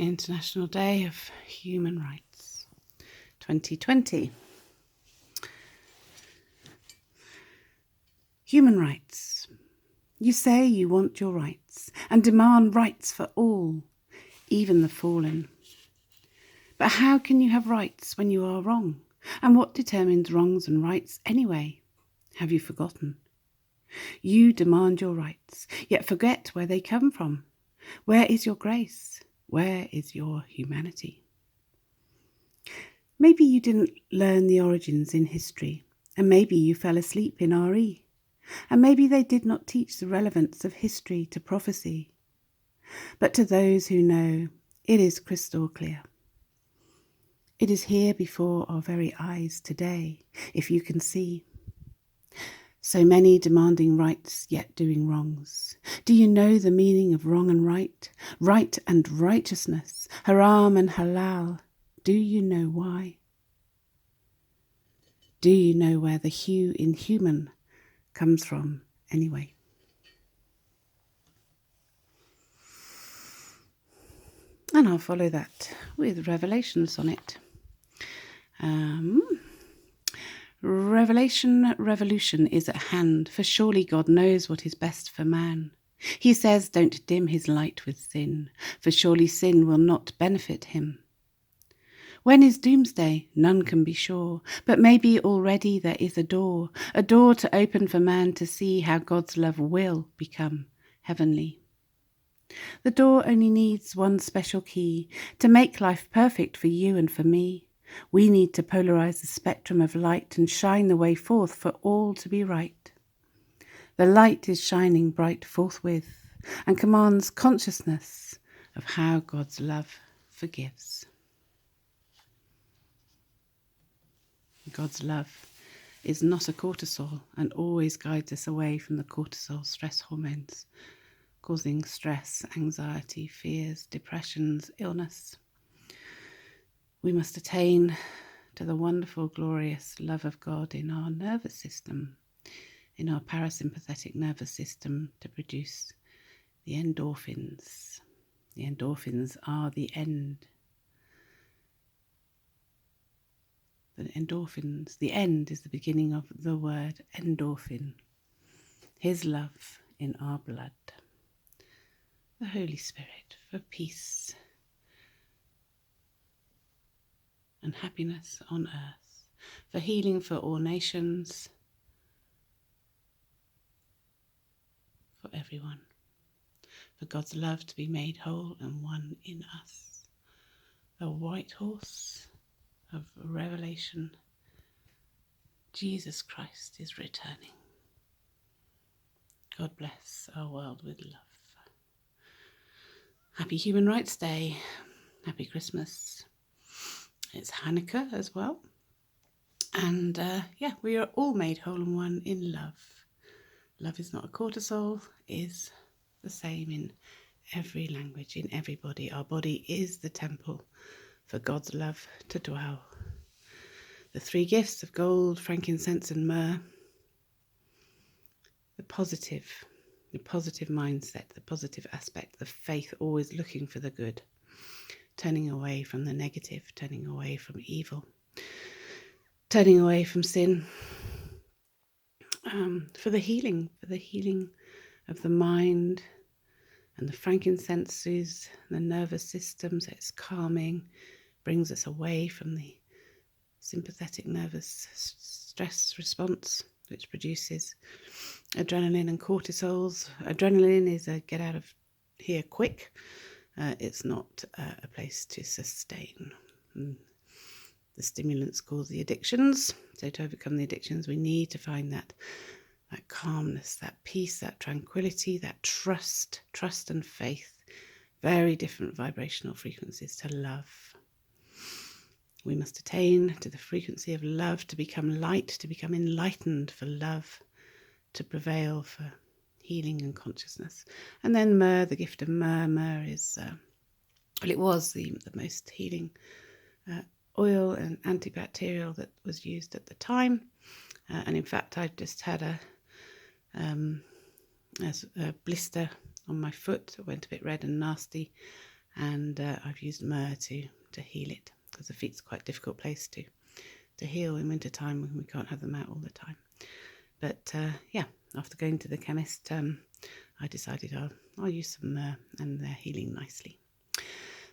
International Day of Human Rights 2020. Human rights. You say you want your rights and demand rights for all, even the fallen. But how can you have rights when you are wrong? And what determines wrongs and rights anyway? Have you forgotten? You demand your rights, yet forget where they come from. Where is your grace? Where is your humanity? Maybe you didn't learn the origins in history, and maybe you fell asleep in RE, and maybe they did not teach the relevance of history to prophecy. But to those who know, it is crystal clear. It is here before our very eyes today, if you can see. So many demanding rights, yet doing wrongs. Do you know the meaning of wrong and right? Right and righteousness, haram and halal. Do you know why? Do you know where the hue in human comes from anyway? And I'll follow that with revelations on it. Revolution is at hand, for surely God knows what is best for man. He says, don't dim his light with sin, for surely sin will not benefit him. When is doomsday? None can be sure, but maybe already there is a door to open for man to see how God's love will become heavenly. The door only needs one special key to make life perfect for you and for me. We need to polarize the spectrum of light and shine the way forth for all to be right. The light is shining bright forthwith and commands consciousness of how God's love forgives. God's love is not a cortisol and always guides us away from the cortisol stress hormones, causing stress, anxiety, fears, depressions, illness. We must attain to the wonderful, glorious love of God in our nervous system, in our parasympathetic nervous system, to produce the endorphins. The endorphins are the end. The endorphins, the end is the beginning of the word endorphin. His love in our blood. The Holy Spirit for peace and happiness on earth, for healing for all nations, for everyone, for God's love to be made whole and one in us. The white horse of Revelation, Jesus Christ is returning. God bless our world with love. Happy Human Rights Day. Happy Christmas. It's Hanukkah as well. And we are all made whole and one in love. Love is not a cortisol, is the same in every language, in every body. Our body is the temple for God's love to dwell. The three gifts of gold, frankincense and myrrh. The positive mindset, the positive aspect, the faith, always looking for the good. Turning away from the negative, turning away from evil, turning away from sin, for the healing of the mind, and the frankincense soothes the nervous system, so it's calming, brings us away from the sympathetic nervous stress response, which produces adrenaline and cortisols. Adrenaline is a get out of here quick. It's not a place to sustain. The stimulants cause the addictions. So to overcome the addictions, we need to find that calmness, that peace, that tranquility, that trust and faith. Very different vibrational frequencies to love. We must attain to the frequency of love to become light, to become enlightened for love, to prevail for healing and consciousness. And then myrrh, the gift of myrrh. Myrrh is, it was the most healing oil and antibacterial that was used at the time. And in fact, I just had a blister on my foot. It went a bit red and nasty. and I've used myrrh to heal it, because the feet's quite a difficult place to heal in winter time when we can't have them out all the time. But yeah, after going to the chemist, I decided I'll use some myrrh, and they're healing nicely.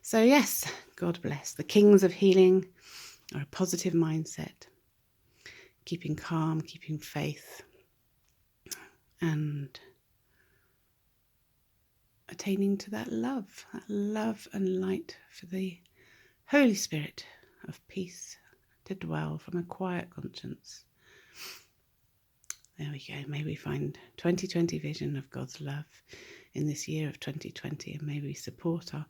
So yes, God bless. The kings of healing are a positive mindset, keeping calm, keeping faith, and attaining to that love and light for the Holy Spirit of peace to dwell from a quiet conscience. There we go. May we find 2020 vision of God's love in this year of 2020, and may we support our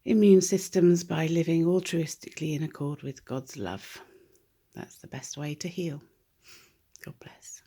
immune systems by living altruistically in accord with God's love. That's the best way to heal. God bless.